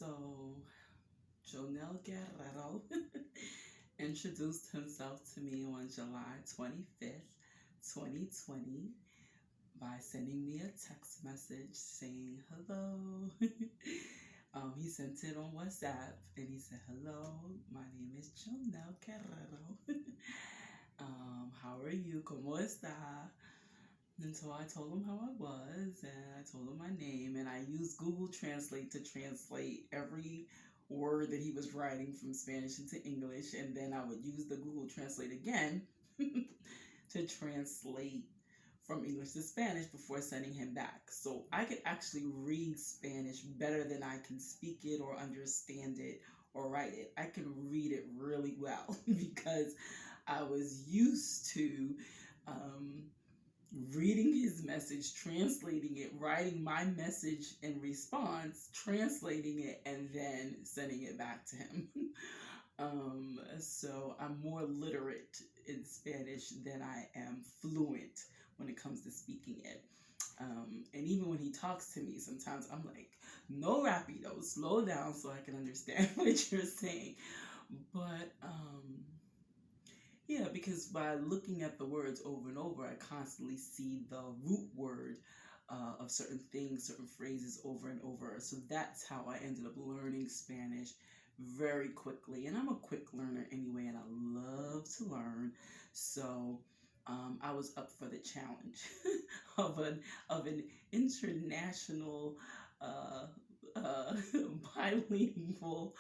So, Jonel Guerrero introduced himself to me on July 25th, 2020, by sending me a text message saying hello. He sent it on WhatsApp and he said, "Hello, my name is Jonel Guerrero. How are you? ¿Cómo está?" And so I told him how I was, and I told him my name, and I used Google Translate to translate every word that he was writing from Spanish into English, and then I would use the Google Translate again to translate from English to Spanish before sending him back. So I could actually read Spanish better than I can speak it or understand it or write it. I can read it really well because I was used to reading his message, translating it, writing my message in response, translating it, and then sending it back to him. So I'm more literate in Spanish than I am fluent when it comes to speaking it. And even when he talks to me, sometimes I'm like, no rapido, slow down so I can understand what you're saying. But yeah, because by looking at the words over and over, I constantly see the root word of certain things, certain phrases over and over. So that's how I ended up learning Spanish very quickly. And I'm a quick learner anyway, and I love to learn. So I was up for the challenge of an international uh, bilingual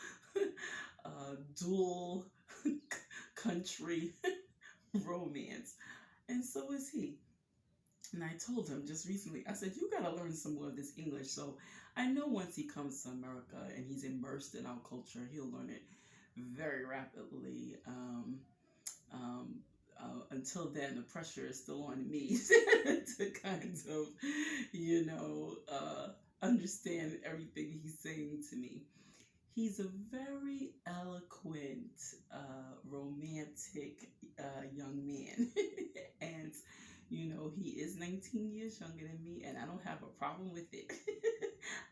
dual country romance. And so is he. And I told him just recently, I said, you got to learn some more of this English. So I know once he comes to America and he's immersed in our culture, he'll learn it very rapidly. Until then, the pressure is still on me to kind of, understand everything he's saying to me. He's a very eloquent, romantic young man. And, he is 19 years younger than me, and I don't have a problem with it.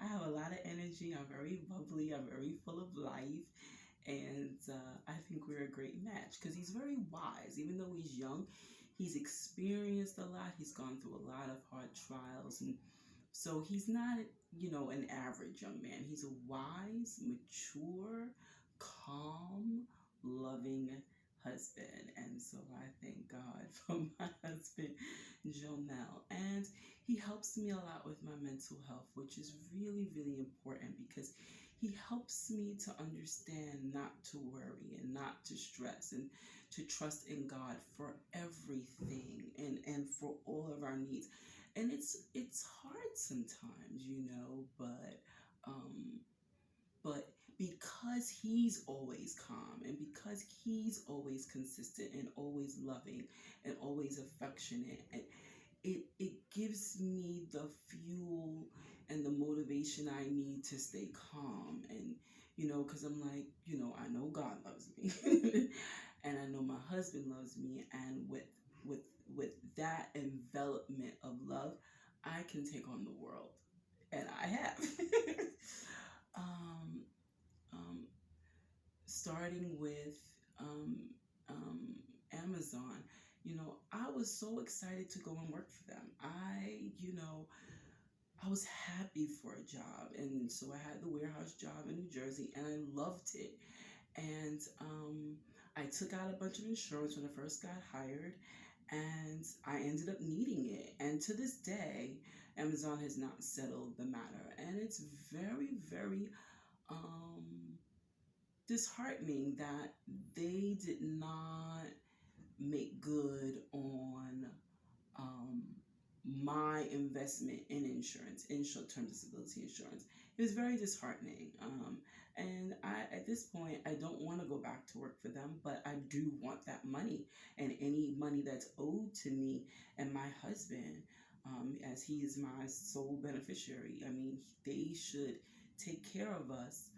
I have a lot of energy. I'm very bubbly. I'm very full of life. And I think we're a great match because he's very wise. Even though he's young, he's experienced a lot. He's gone through a lot of hard trials. And so he's not, an average young man. He's a wise, mature, calm, loving husband. And so I thank God for my husband, Jonel. And he helps me a lot with my mental health, which is really, really important because he helps me to understand not to worry and not to stress and to trust in God for everything and for all of our needs. And it's hard sometimes, but because he's always calm and because he's always consistent and always loving and always affectionate, and it gives me the fuel and the motivation I need to stay calm. And because I'm like, I know God loves me and I know my husband loves me, and with that envelopment of love, I can take on the world, and I have. um, um, Starting with um, um, Amazon, I was so excited to go and work for them. I was happy for a job, and so I had the warehouse job in New Jersey, and I loved it. And I took out a bunch of insurance when I first got hired, and I ended up needing it. And to this day, Amazon has not settled the matter, and it's very, very disheartening that they did not make good on um, my investment in insurance, in short-term disability insurance. It was very disheartening. And at this point, I don't want to go back to work for them, but I do want that money and any money that's owed to me and my husband, as he is my sole beneficiary. I mean, they should take care of us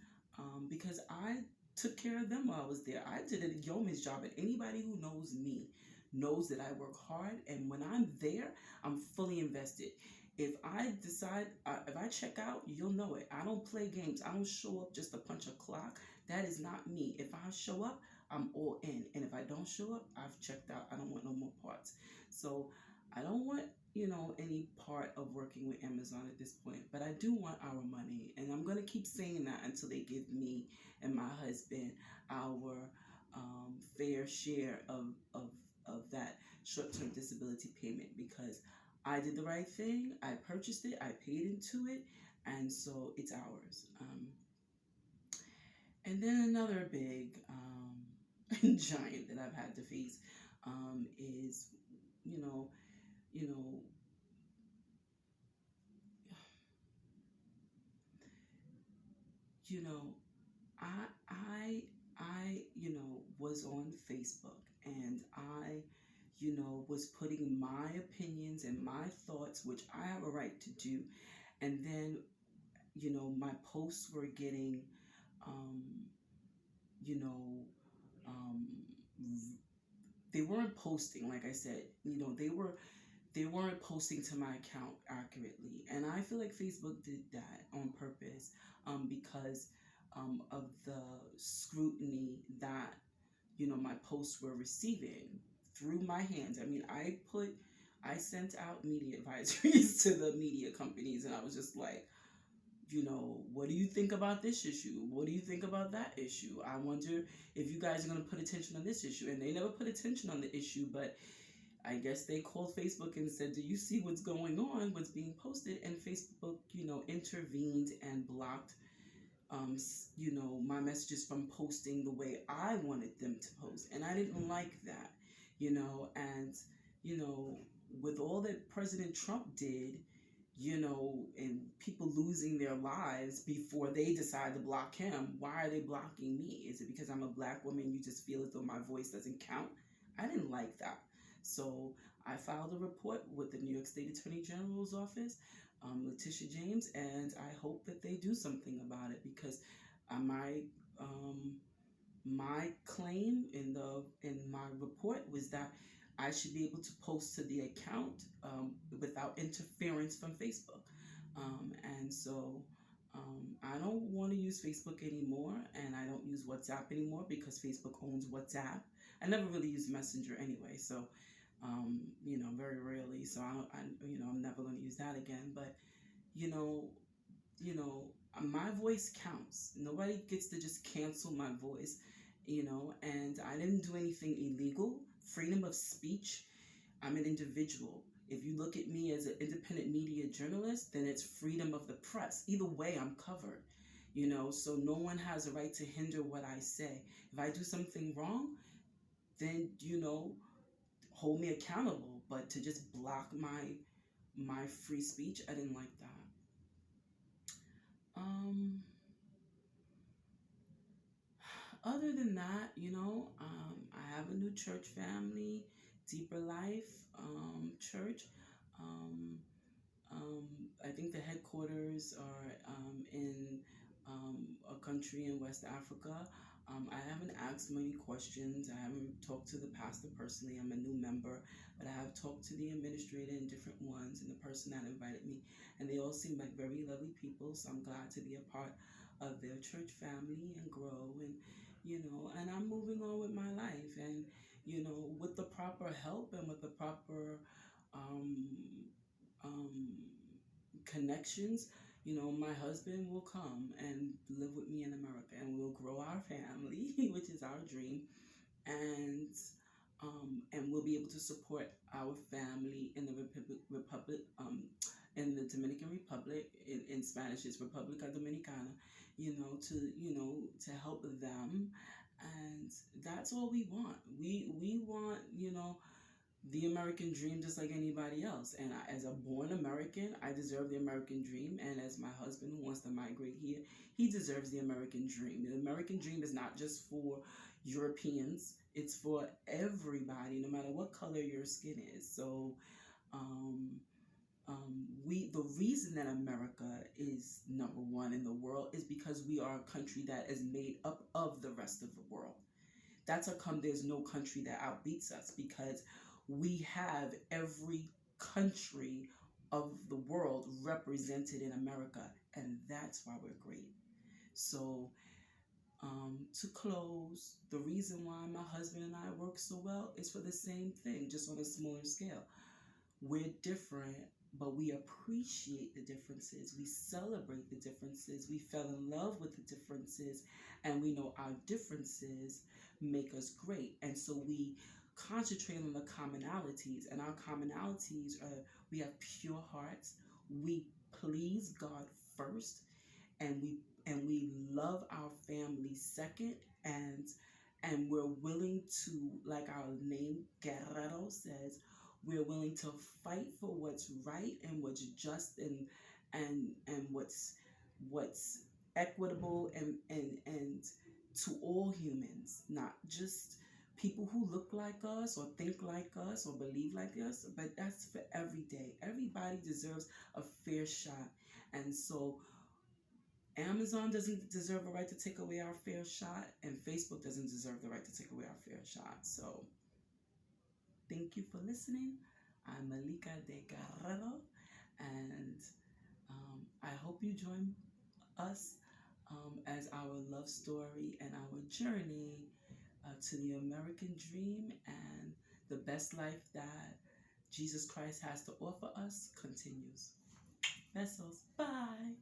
because I took care of them while I was there. I did a yeoman's job, and anybody who knows me knows that I work hard, and when I'm there, I'm fully invested. If I decide, if I check out, you'll know it. I don't play games. I don't show up just to punch a clock. That is not me. If I show up, I'm all in. And if I don't show up, I've checked out. I don't want no more parts. So I don't want, any part of working with Amazon at this point. But I do want our money. And I'm going to keep saying that until they give me and my husband our fair share of that short-term disability payment, because I did the right thing. I purchased it. I paid into it, and so it's ours. And then another big giant that I've had to face is, you know, you know, you know, I, was on Facebook, and I, was putting my opinions and my thoughts, which I have a right to do, and then, my posts were getting, um, you know, um, they weren't posting, like I said, they weren't posting to my account accurately, and I feel like Facebook did that on purpose, because of the scrutiny that my posts were receiving through my hands. I mean, I sent out media advisories to the media companies, and I was just like, what do you think about this issue? What do you think about that issue? I wonder if you guys are going to put attention on this issue. And they never put attention on the issue, but I guess they called Facebook and said, do you see what's going on, what's being posted? And Facebook, intervened and blocked, my messages from posting the way I wanted them to post. And I didn't like that, and, you know, with all that President Trump did, and people losing their lives before they decide to block him, why are they blocking me? Is it because I'm a black woman? You just feel as though my voice doesn't count? I didn't like that. So I filed a report with the New York State Attorney General's office, Letitia James, and I hope that they do something about it, because my my claim in my report was that I should be able to post to the account without interference from Facebook. And so I don't want to use Facebook anymore, and I don't use WhatsApp anymore because Facebook owns WhatsApp. I never really use Messenger anyway, so very rarely. So I'm never going to use that again. But you know, my voice counts. Nobody gets to just cancel my voice, and I didn't do anything illegal. Freedom of speech. I'm an individual. If you look at me as an independent media journalist, then it's freedom of the press. Either way, I'm covered, so no one has a right to hinder what I say. If I do something wrong, then, hold me accountable. But to just block my free speech, I didn't like that. Um, Other than that, I have a new church family, Deeper Life Church. Um, um, I think the headquarters are in a country in West Africa. I haven't asked many questions. I haven't talked to the pastor personally. I'm a new member, but I have talked to the administrator and different ones and the person that invited me. And they all seem like very lovely people. So I'm glad to be a part of their church family and grow. And I'm moving on with my life. And, with the proper help and with the proper um, um, connections, my husband will come and live with me in America, and we'll grow our family, which is our dream, and we'll be able to support our family in the Republic, in the Dominican Republic. In Spanish, it's Republica Dominicana. To help them, and that's all we want. We want, the American dream just like anybody else. And as a born American, I deserve the American dream. And as my husband who wants to migrate here, he deserves the American dream. The American dream is not just for Europeans, it's for everybody, no matter what color your skin is. So, the reason that America is number one in the world is because we are a country that is made up of the rest of the world. That's how come there's no country that outbeats us, because we have every country of the world represented in America, and that's why we're great. So, to close, the reason why my husband and I work so well is for the same thing, just on a smaller scale. We're different, but we appreciate the differences. We celebrate the differences. We fell in love with the differences, and we know our differences make us great. And so we concentrate on the commonalities, and our commonalities are we have pure hearts, we please God first, and we love our family second, and we're willing to, like our name Guerrero says, we're willing to fight for what's right and what's just, and what's equitable, and to all humans, not just people who look like us or think like us or believe like us, but that's for every day. Everybody deserves a fair shot. And so Amazon doesn't deserve a right to take away our fair shot, and Facebook doesn't deserve the right to take away our fair shot. So, thank you for listening. I'm Malika de Guerrero, and I hope you join us as our love story and our journey to the American dream and the best life that Jesus Christ has to offer us continues. Besos. Bye.